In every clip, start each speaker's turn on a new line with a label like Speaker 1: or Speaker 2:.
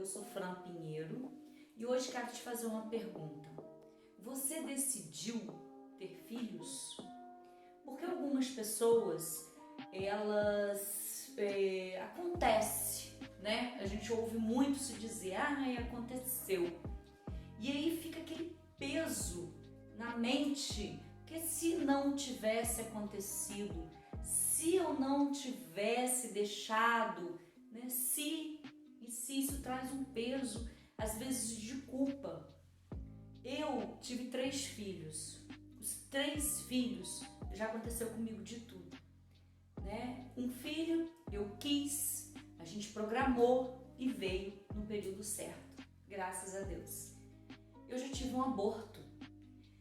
Speaker 1: eu sou Fran Pinheiro e hoje quero te fazer uma pergunta. Você decidiu ter filhos? Porque algumas pessoas, acontece, né? A gente ouve muito se dizer, aconteceu. E aí fica aquele peso na mente, que se não tivesse acontecido, se eu não tivesse deixado, né? Se isso traz um peso, às vezes de culpa. Eu tive 3 filhos, os 3 filhos já aconteceu comigo de tudo, né? Um filho eu quis, a gente programou e veio no período certo, graças a Deus. Eu já tive um aborto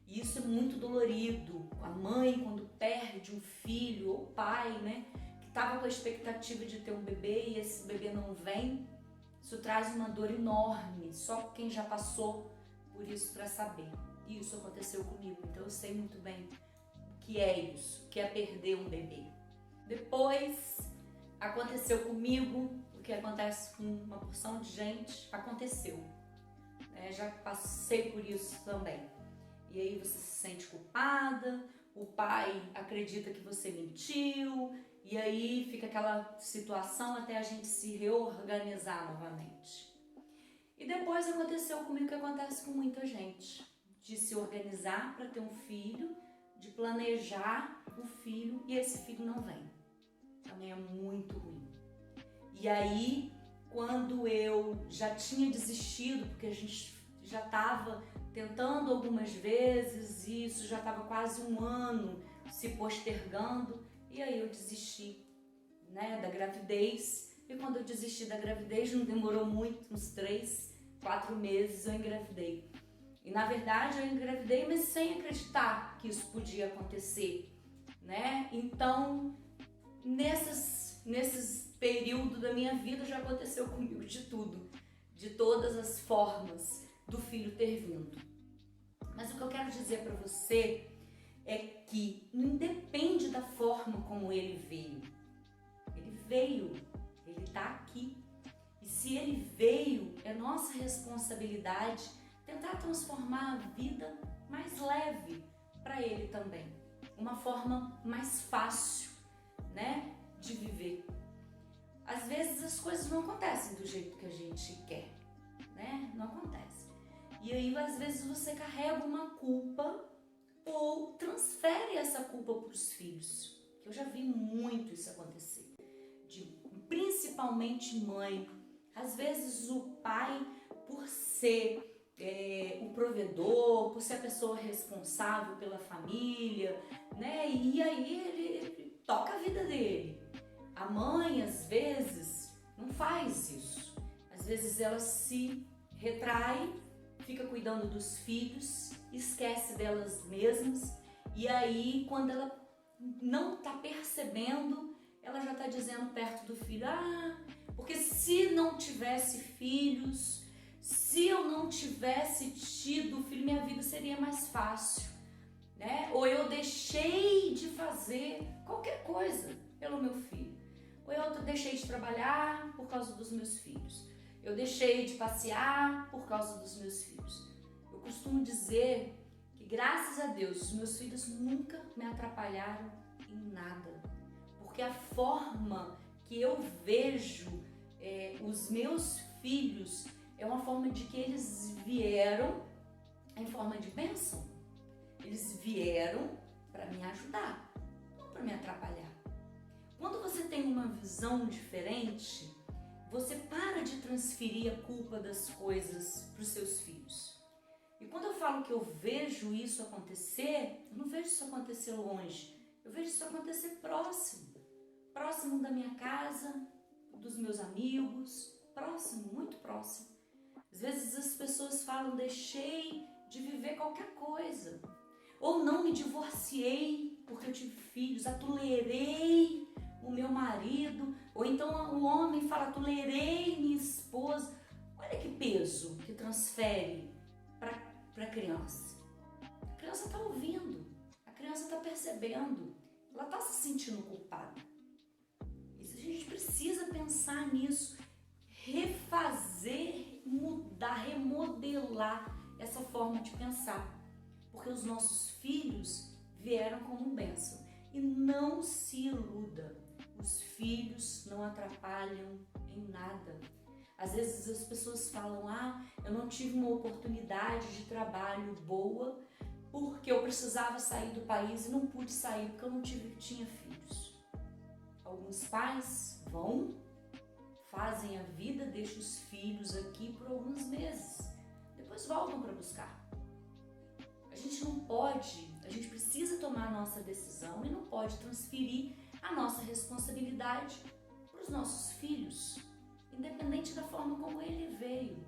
Speaker 1: e isso é muito dolorido. A mãe, quando perde um filho, ou o pai, né, que estava com a expectativa de ter um bebê e esse bebê não vem, isso traz uma dor enorme. Só quem já passou por isso para saber. E isso aconteceu comigo, então eu sei muito bem o que é isso, o que é perder um bebê. Depois aconteceu comigo o que acontece com uma porção de gente, aconteceu. Já passei por isso também. E aí você se sente culpada, o pai acredita que você mentiu, e aí fica aquela situação até a gente se reorganizar novamente. E depois aconteceu comigo o que acontece com muita gente, de se organizar para ter um filho, de planejar o filho e esse filho não vem. Também é muito ruim. E aí, quando eu já tinha desistido, porque a gente já estava tentando algumas vezes e isso já estava quase um ano se postergando, e aí eu desisti, né, da gravidez. E quando eu desisti da gravidez, não demorou muito, uns 3, 4 meses eu engravidei. E na verdade eu engravidei, mas sem acreditar que isso podia acontecer, né? Então, nesses períodos da minha vida já aconteceu comigo de tudo, de todas as formas do filho ter vindo. Mas o que eu quero dizer para você é que não depende da forma como ele veio. Ele veio, ele está aqui. E se ele veio, é nossa responsabilidade tentar transformar a vida mais leve para ele também. Uma forma mais fácil, né, de viver. Às vezes as coisas não acontecem do jeito que a gente quer, né? Não acontece. E aí às vezes você carrega uma culpa ou transfere essa culpa para os filhos. Que eu já vi muito isso acontecer. Principalmente mãe. Às vezes o pai, por ser o provedor, por ser a pessoa responsável pela família, né? E aí ele toca a vida dele. A mãe, às vezes, não faz isso. Às vezes ela se retrai, fica cuidando dos filhos, esquece delas mesmas. E aí, quando ela não está percebendo, ela já está dizendo perto do filho, porque se não tivesse filhos, se eu não tivesse tido filho, minha vida seria mais fácil, né? Ou eu deixei de fazer qualquer coisa pelo meu filho. Ou eu deixei de trabalhar por causa dos meus filhos. Eu deixei de passear por causa dos meus filhos. Eu costumo dizer que, graças a Deus, os meus filhos nunca me atrapalharam em nada. Porque a forma que eu vejo os meus filhos é uma forma de que eles vieram em forma de bênção. Eles vieram para me ajudar, não para me atrapalhar. Quando você tem uma visão diferente, você para de transferir a culpa das coisas para os seus filhos. E quando eu falo que eu vejo isso acontecer, eu não vejo isso acontecer longe, eu vejo isso acontecer próximo. Próximo da minha casa, dos meus amigos, próximo, muito próximo. Às vezes as pessoas falam, deixei de viver qualquer coisa. Ou não me divorciei porque eu tive filhos, tolerei o meu marido. Ou então o homem fala, tolerei minha esposa. Olha que peso que transfere para a criança. A criança está ouvindo, a criança está percebendo, ela está se sentindo culpada. Isso a gente precisa pensar nisso, refazer remodelar essa forma de pensar, porque os nossos filhos vieram como bênção. E não se iluda, os filhos não atrapalham em nada. Às vezes as pessoas falam, eu não tive uma oportunidade de trabalho boa porque eu precisava sair do país e não pude sair porque eu não tinha filhos. Alguns pais fazem a vida, deixam os filhos aqui por alguns meses, depois voltam para buscar. A gente precisa tomar a nossa decisão e não pode transferir a nossa responsabilidade para os nossos filhos, independente da forma como ele veio.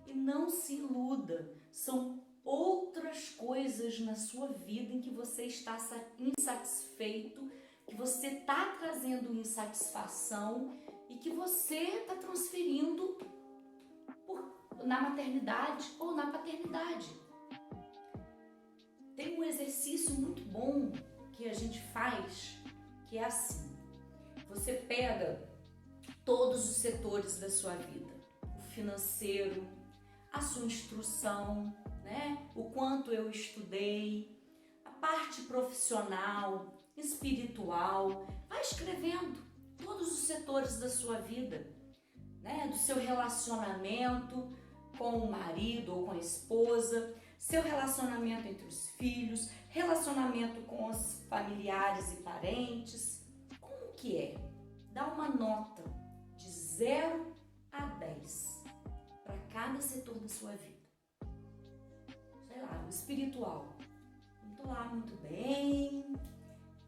Speaker 1: E não se iluda, são outras coisas na sua vida em que você está insatisfeito, que você está trazendo insatisfação e que você está transferindo na maternidade ou na paternidade. Tem um exercício muito bom que a gente faz, que é assim: você pega todos os setores da sua vida, o financeiro, a sua instrução, o quanto eu estudei, a parte profissional, espiritual, vai escrevendo todos os setores da sua vida, do seu relacionamento com o marido ou com a esposa, seu relacionamento entre os filhos, relacionamento com os familiares e parentes. Como que é? Dá uma nota de 0 a 10 para cada setor da sua vida. Sei lá, o espiritual. Não tô lá muito bem,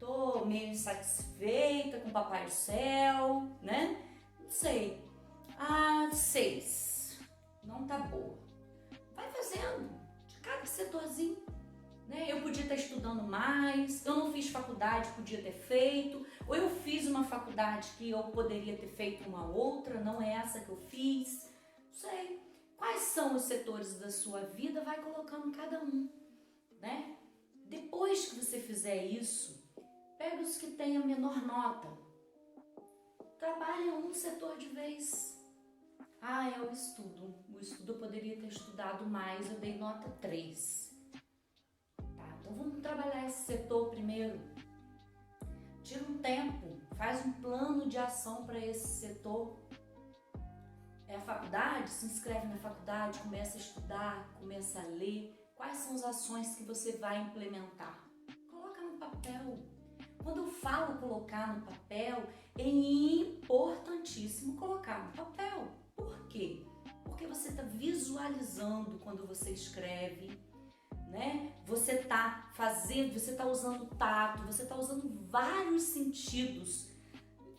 Speaker 1: tô meio insatisfeita com o Papai do Céu, Não sei. 6. Não tá boa. Vai fazendo de cada setorzinho, Eu podia estar estudando mais, eu não fiz faculdade, podia ter feito, ou eu fiz uma faculdade que eu poderia ter feito uma outra, não é essa que eu fiz. Não sei. Quais são os setores da sua vida? Vai colocando cada um, Depois que você fizer isso, pega os que têm a menor nota. Trabalha um setor de vez. É o estudo. O estudo eu poderia ter estudado mais, eu dei nota 3. Tá, então vamos trabalhar esse setor primeiro. Tira um tempo, faz um plano de ação para esse setor. É a faculdade? Se inscreve na faculdade, começa a estudar, começa a ler. Quais são as ações que você vai implementar? Coloca no papel. Quando eu falo colocar no papel, é importantíssimo colocar no papel. Por quê? Porque você está visualizando quando você escreve, Você está fazendo, você está usando o tato, você está usando vários sentidos,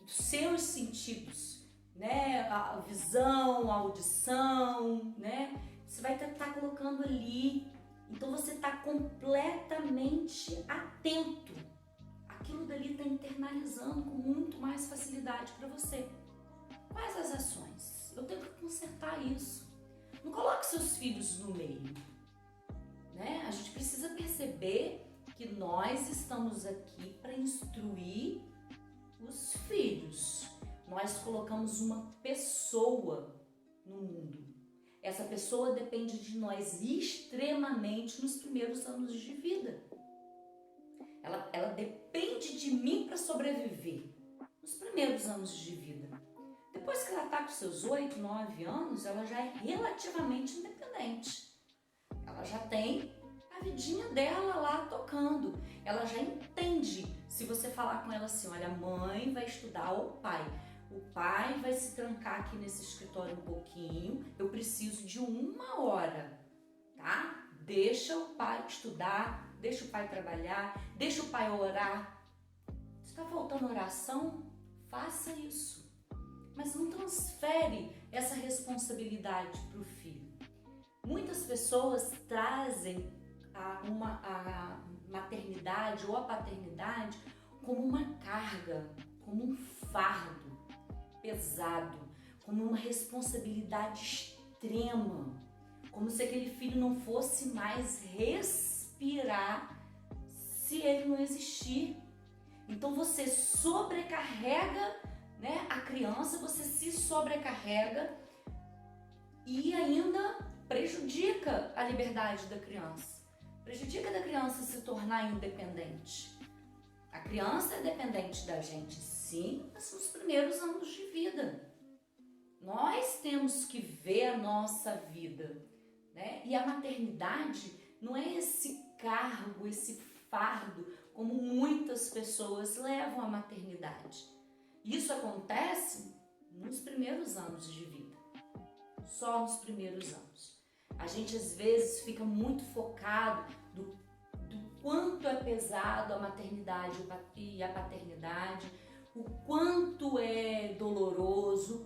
Speaker 1: seus sentidos, A visão, a audição, Você vai estar colocando ali. Então você está completamente atento. Aquilo dali está internalizando com muito mais facilidade para você. Quais as ações? Eu tenho que consertar isso. Não coloque seus filhos no meio, A gente precisa perceber que nós estamos aqui para instruir os filhos. Nós colocamos uma pessoa no mundo. Essa pessoa depende de nós extremamente nos primeiros anos de vida. Ela depende de mim para sobreviver nos primeiros anos de vida. Depois que ela está com seus 8, 9 anos, ela já é relativamente independente. Ela já tem a vidinha dela lá tocando. Ela já entende. Se você falar com ela assim, olha, a mãe vai estudar ou o pai. O pai vai se trancar aqui nesse escritório um pouquinho. Eu preciso de 1 hora, tá? Deixa o pai estudar, deixa o pai trabalhar, deixa o pai orar. Se está faltando oração, faça isso. Mas não transfere essa responsabilidade para o filho. Muitas pessoas trazem a maternidade ou a paternidade como uma carga, como um fardo pesado, como uma responsabilidade extrema, como se aquele filho não fosse mais respirar se ele não existir. Então você sobrecarrega, a criança, você se sobrecarrega e ainda prejudica a liberdade da criança, prejudica da criança se tornar independente. A criança é dependente da gente, sim, mas nos primeiros anos de vida. Nós temos que ver a nossa vida, né? E a maternidade não é esse cargo, esse fardo, como muitas pessoas levam a maternidade. Isso acontece nos primeiros anos de vida, só nos primeiros anos. A gente às vezes fica muito focado do quanto é pesado a maternidade e a paternidade, o quanto é doloroso,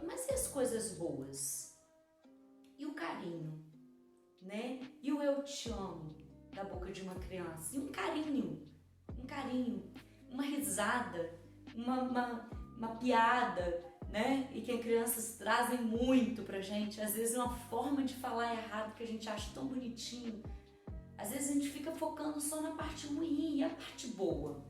Speaker 1: mas e as coisas boas? E o carinho, né? E o eu te amo da boca de uma criança, e um carinho, uma risada, uma piada, né? E que as crianças trazem muito pra gente, às vezes uma forma de falar errado que a gente acha tão bonitinho. Às vezes a gente fica focando só na parte ruim e a parte boa,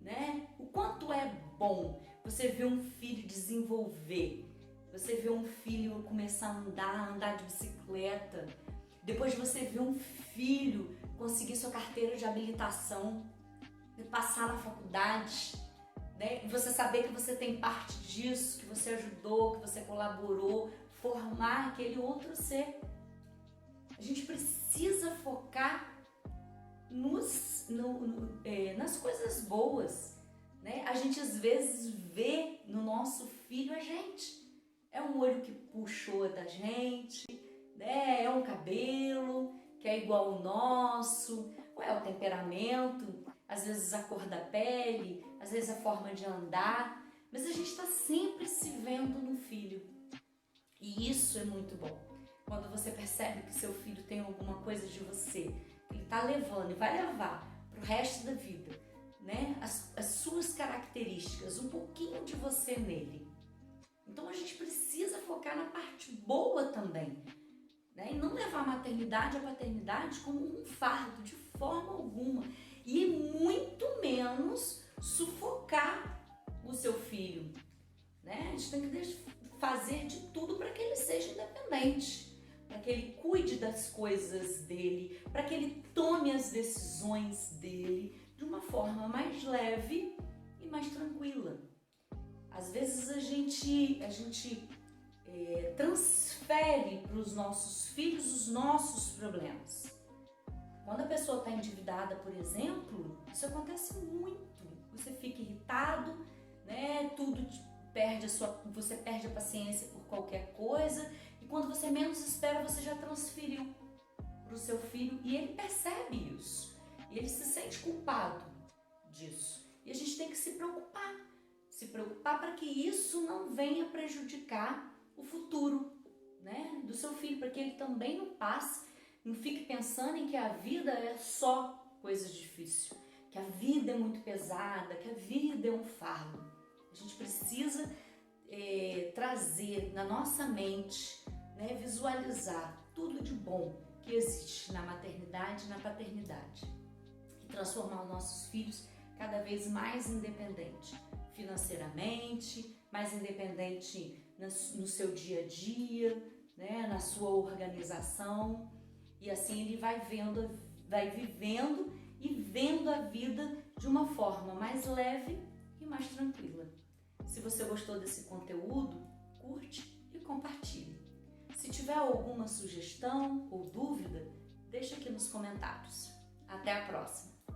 Speaker 1: né? O quanto é bom você ver um filho desenvolver, você ver um filho começar a andar de bicicleta, depois você ver um filho conseguir sua carteira de habilitação, passar na faculdade, né? E você saber que você tem parte disso, que você ajudou, que você colaborou, formar aquele outro ser. A gente precisa focar nas coisas boas, né? A gente às vezes vê no nosso filho a gente. É um olho que puxou da gente, né? É um cabelo que é igual ao nosso, ou é o temperamento, às vezes a cor da pele, às vezes a forma de andar, mas a gente está sempre se vendo no filho. E isso é muito bom. Quando você percebe que seu filho tem alguma coisa de você, que ele está levando e vai levar para o resto da vida, né? As suas características, um pouquinho de você nele. Então a gente precisa focar na parte boa também, né? E não levar a maternidade e a paternidade como um fardo de forma alguma. E muito menos sufocar o seu filho, né? A gente tem que fazer de tudo para que ele seja independente, para que ele cuide das coisas dele, para que ele tome as decisões dele de uma forma mais leve e mais tranquila. Às vezes a gente transfere para os nossos filhos os nossos problemas. Quando a pessoa está endividada, por exemplo, isso acontece muito. Você fica irritado, né? Você perde a paciência por qualquer coisa, e quando você menos espera, você já transferiu para o seu filho e ele percebe isso. E ele se sente culpado disso. E a gente tem que se preocupar para que isso não venha prejudicar o futuro, né, do seu filho, para que ele também não fique pensando em que a vida é só coisa difícil, que a vida é muito pesada, que a vida é um fardo. A gente precisa trazer na nossa mente, né, visualizar tudo de bom que existe na maternidade e na paternidade e transformar os nossos filhos cada vez mais independentes financeiramente, mais independente no seu dia a dia, né, na sua organização, e assim ele vai vivendo e vendo a vida de uma forma mais leve e mais tranquila. Se você gostou desse conteúdo, curte e compartilhe. Se tiver alguma sugestão ou dúvida, deixa aqui nos comentários. Até a próxima!